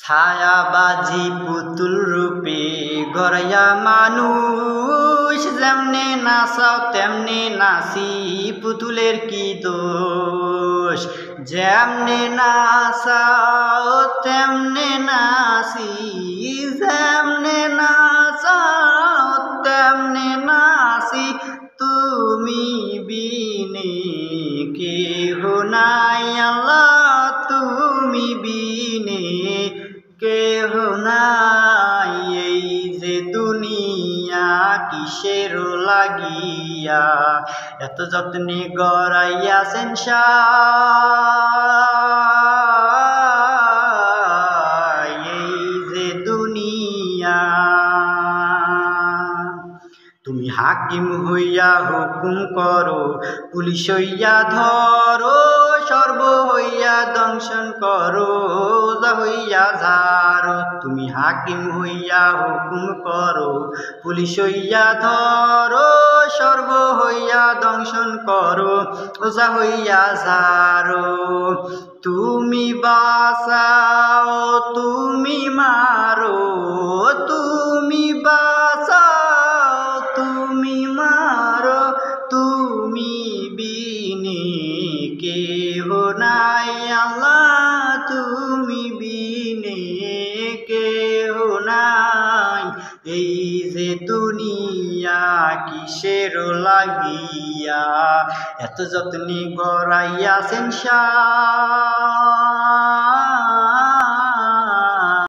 ছায়াবাজি পুতুল রূপে গড়াইয়া মানুষ, যেমনে নাচাও তেমনে নাচি, পুতুলের কি দোষ। যেমনে নাচাও তেমনে নাচি, যেমনে নাচাও তেমনে নাচি, তুমি বিনে কেহ নাই আল্লাহ, তুমি বিনে কেহ নাই। এই যে দুনিয়া কিসের লাগিয়া এত যত্নে গড়াইয়াছেন সাই, এই যে দুনিয়া। তুমি হাকিম হইয়া হুকুম করো, পুলিশ হইয়া ধরো, সর্ব হইয়া দংশন করো, ওজা হইয়া ঝাড়ো। তুমি হাকিম হইয়া হুকুম করো, পুলিশ হইয়া ধরো, সর্ব হইয়া দংশন করো, ওজা হইয়া ঝাড়ো। তুমি বাঁচাও তুমি মারো, তুমি বাঁচাও তুমি মারো, তুমি বিনে কেহ নাই আল্লাহ, তুমি বিনে কেহ নাই। এই যে দুনিয়া কিসের লাগিয়া এত যত্নে গড়াইয়াছেন সাই।